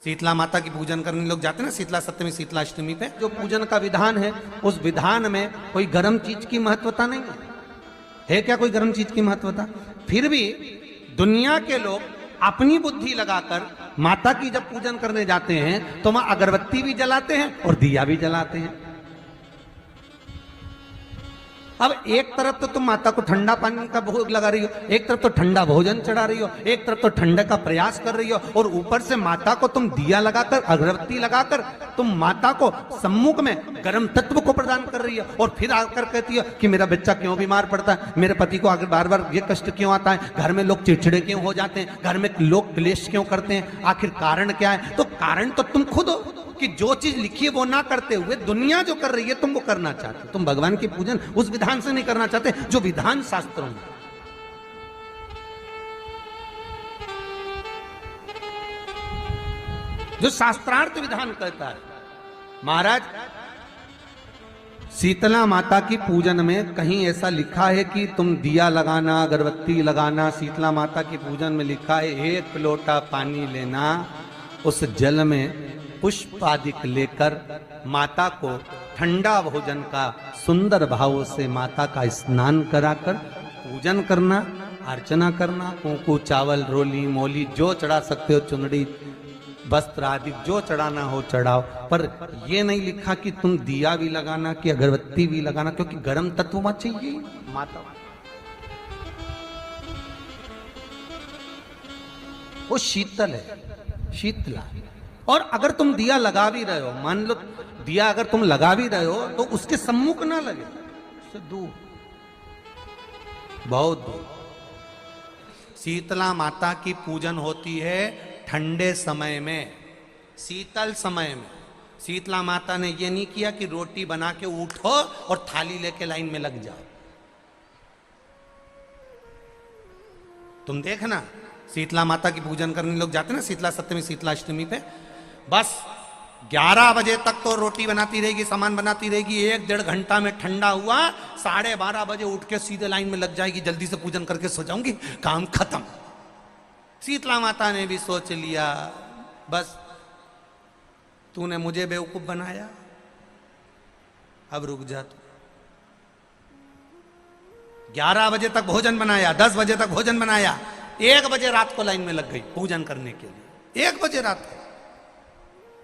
शीतला माता की पूजन करने लोग जाते हैं ना, शीतला सप्तमी शीतला अष्टमी पे जो पूजन का विधान है, उस विधान में कोई गर्म चीज की महत्वता नहीं है क्या? कोई गर्म चीज की महत्वता? फिर भी दुनिया के लोग अपनी बुद्धि लगाकर माता की जब पूजन करने जाते हैं तो वहां अगरबत्ती भी जलाते हैं और दिया भी जलाते हैं। अब एक तरफ तो तुम माता को ठंडा पानी का भोग लगा रही हो, एक तरफ तो ठंडा भोजन चढ़ा रही हो, एक तरफ तो ठंडे का प्रयास कर रही हो, और ऊपर से माता को तुम दिया लगाकर अगरबत्ती लगाकर तुम माता को सम्मुख में गर्म तत्व को प्रदान कर रही हो, और फिर आकर कहती हो कि मेरा बच्चा क्यों बीमार पड़ता है, मेरे पति को आगे बार बार ये कष्ट क्यों आता है, घर में लोग चिड़चिड़े क्यों हो जाते हैं, घर में लोग क्लेश क्यों करते हैं, आखिर कारण क्या है? तो कारण तो तुम खुद हो कि जो चीज लिखी है वो ना करते हुए दुनिया जो कर रही है तुम वो करना चाहते हो। तुम भगवान की पूजन उस विधान से नहीं करना चाहते जो विधान शास्त्रों में। जो शास्त्रार्थ विधान कहता है। महाराज, शीतला माता की पूजन में कहीं ऐसा लिखा है कि तुम दिया लगाना, अगरबत्ती लगाना? शीतला माता की पूजन में लिखा है एक लोटा पानी लेना, उस जल में पुष्प आदि लेकर माता को ठंडा भोजन का सुंदर भावों से माता का स्नान कराकर पूजन करना, अर्चना करना, कुंकू चावल रोली मोली जो चढ़ा सकते हो, चुनड़ी वस्त्र आदि जो चढ़ाना हो चढ़ाओ, पर यह नहीं लिखा कि तुम दिया भी लगाना कि अगरबत्ती भी लगाना, क्योंकि गर्म तत्व मत चाहिए माता। वो शीतल है, शीतला। और अगर तुम दिया लगा भी रहे हो, मान लो दिया अगर तुम लगा भी रहे हो तो उसके सम्मुख ना लगे, उससे दूर, बहुत दूर। शीतला माता की पूजन होती है ठंडे समय में, शीतल समय में। शीतला माता ने यह नहीं किया कि रोटी बना के उठो और थाली लेके लाइन में लग जाओ। तुम देखना, शीतला माता की पूजन करने लोग जाते हैं ना, शीतला सप्तमी शीतला अष्टमी पे, बस 11 बजे तक तो रोटी बनाती रहेगी, सामान बनाती रहेगी, 1-1.5 घंटा में ठंडा हुआ, 12:30 बजे उठ के सीधे लाइन में लग जाएगी, जल्दी से पूजन करके सो जाऊंगी, काम खत्म। शीतला माता ने भी सोच लिया, बस तूने मुझे बेवकूफ बनाया, अब रुक जा तू। 11 बजे तक भोजन बनाया, 10 बजे तक भोजन बनाया, 1 बजे रात को लाइन में लग गई पूजन करने के लिए। 1 बजे रात को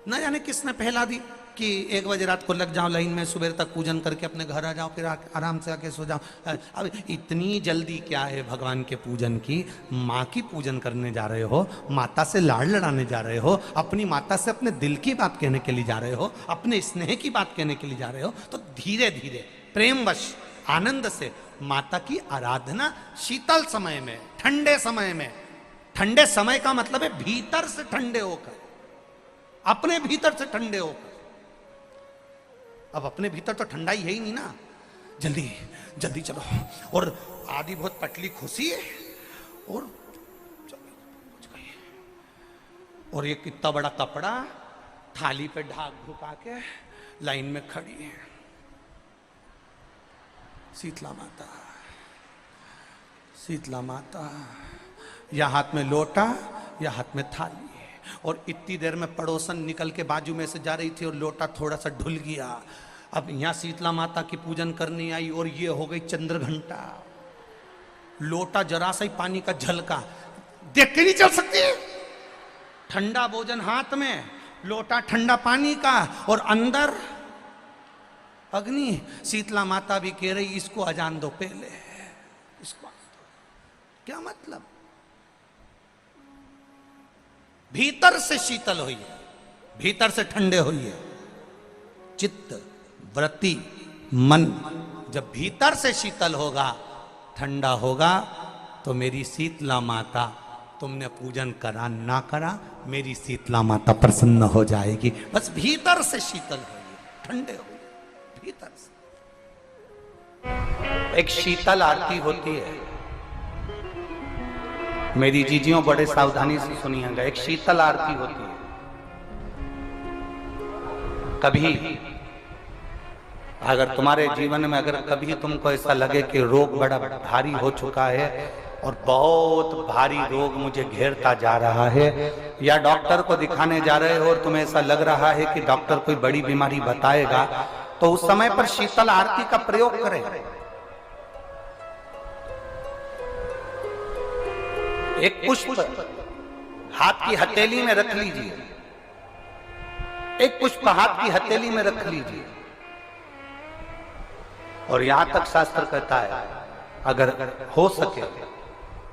न जाने किसने पहला दी कि 1 बजे रात को लग जाओ लाइन में, सुबह तक पूजन करके अपने घर आ जाओ, फिर आराम से आके सो जाओ। अब इतनी जल्दी क्या है भगवान के पूजन की? माँ की पूजन करने जा रहे हो, माता से लाड़ लड़ाने जा रहे हो, अपनी माता से अपने दिल की बात कहने के लिए जा रहे हो, अपने स्नेह की बात कहने के लिए जा रहे हो, तो धीरे धीरे प्रेमवश आनंद से माता की आराधना शीतल समय में, ठंडे समय में। ठंडे समय का मतलब है भीतर से ठंडे होकर, अपने भीतर से ठंडे होकर। अब अपने भीतर तो ठंडा ही है ही नहीं ना, जल्दी जल्दी चलो, और आदि बहुत पतली खुशी है, और और ये कितना बड़ा कपड़ा थाली पे ढाक ढुका के लाइन में खड़ी है शीतला माता। शीतला माता, या हाथ में लोटा या हाथ में थाली, और इतनी देर में पड़ोसन निकल के बाजू में से जा रही थी और लोटा थोड़ा सा ढुल गया। अब यहां शीतला माता की पूजन करनी आई और ये हो गई चंद्र घंटा। लोटा जरा सा ही पानी का झलका, देख के नहीं चल सकती। ठंडा भोजन हाथ में, लोटा ठंडा पानी का, और अंदर अग्नि। शीतला माता भी कह रही इसको अजान दो पहले, इसको क्या मतलब? भीतर से शीतल होइए, भीतर से ठंडे होइए। चित्त वृत्ति मन जब भीतर से शीतल होगा, ठंडा होगा, तो मेरी शीतला माता, तुमने पूजन करा ना करा, मेरी शीतला माता प्रसन्न हो जाएगी। बस भीतर से शीतल होइए, ठंडे होइए भीतर से। एक शीतल आरती होती है, मेरी जीजियों बड़े सावधानी से सुनिएगा। एक शीतल आरती होती है। कभी अगर तुम्हारे जीवन में अगर कभी तुमको ऐसा लगे कि रोग बड़ा भारी हो चुका है, और बहुत भारी रोग मुझे घेरता जा रहा है, या डॉक्टर को दिखाने जा रहे हो और तुम्हें ऐसा लग रहा है कि डॉक्टर कोई बड़ी बीमारी बताएगा, तो उस समय पर शीतल आरती का प्रयोग करें। एक पुष्प हाथ की हथेली में रख लीजिए, एक पुष्प हाथ की हथेली में रख लीजिए, और यहां तक शास्त्र कहता है अगर हो सके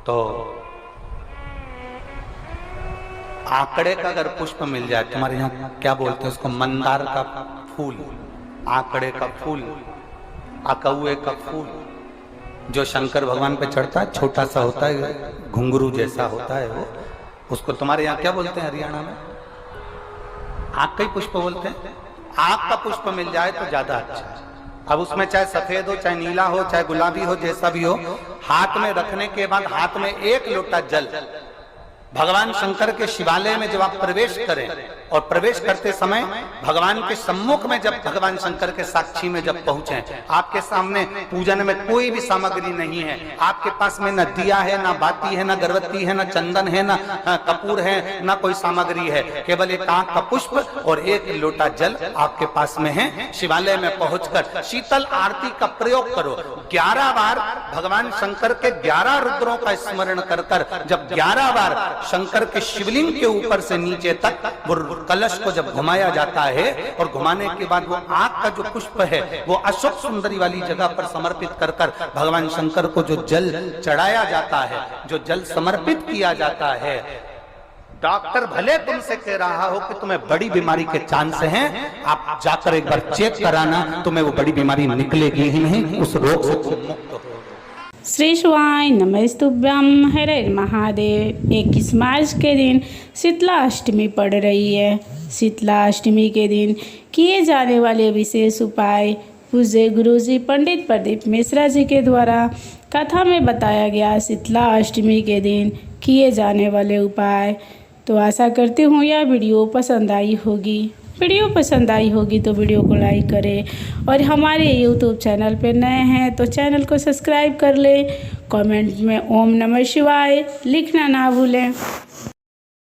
तो आंकड़े का अगर पुष्प मिल जाए, तुम्हारे यहाँ क्या बोलते हैं उसको, मंदार का फूल, आंकड़े का फूल, अकौए का फूल, जो शंकर भगवान पे चढ़ता है, छोटा सा होता है, घुंघरू जैसा होता है वो, उसको तुम्हारे यहाँ क्या बोलते हैं हरियाणा में? आंख का ही पुष्प बोलते हैं। आंख का पुष्प मिल जाए तो ज्यादा अच्छा है। अब उसमें चाहे सफेद हो, चाहे नीला हो, चाहे गुलाबी हो, जैसा भी हो, हाथ में रखने के बाद हाथ में एक लोटा जल, भगवान शंकर के शिवालय में जब आप प्रवेश करें और प्रवेश करते समय भगवान के सम्मुख में जब भगवान शंकर के साक्षी में जब पहुंचे, आपके सामने पूजन में कोई भी सामग्री नहीं है, आपके पास में न दिया है, ना बाती है, ना गर्भवती है, ना चंदन है, ना कपूर है, ना कोई सामग्री है, केवल एक आंख का पुष्प और एक लोटा जल आपके पास में है। शिवालय में पहुंचकर शीतल आरती का प्रयोग करो। 11 बार भगवान शंकर के 11 रुद्रों का स्मरण कर कर जब 11 बार शंकर के शिवलिंग के ऊपर से नीचे तक वो कलश को जब घुमाया जाता है, और घुमाने के बाद वो आंख का जो पुष्प है वो अशोक सुंदरी वाली जगह पर समर्पित कर कर भगवान शंकर को जो जल चढ़ाया जाता है, जो जल समर्पित किया जाता है, डॉक्टर भले तुमसे कह रहा हो कि तुम्हें बड़ी बीमारी के चांस हैं, आप जाकर एक बार चेक कराना, तुम्हें वो बड़ी बीमारी निकलेगी ही नहीं, उस रोग से तुम मुक्त हो। श्री शिवाय नमस्तुभ्यं, हर हर महादेव। 21 मार्च के दिन शीतला अष्टमी पड़ रही है। शीतला अष्टमी के दिन किए जाने वाले विशेष उपाय पूज्य गुरुजी पंडित प्रदीप मिश्रा जी के द्वारा कथा में बताया गया शीतला अष्टमी के दिन किए जाने वाले उपाय। तो आशा करती हूँ यह वीडियो पसंद आई होगी। वीडियो पसंद आई होगी तो वीडियो को लाइक करें, और हमारे यूट्यूब चैनल पर नए हैं तो चैनल को सब्सक्राइब कर लें। कमेंट में ओम नमः शिवाय लिखना ना भूलें।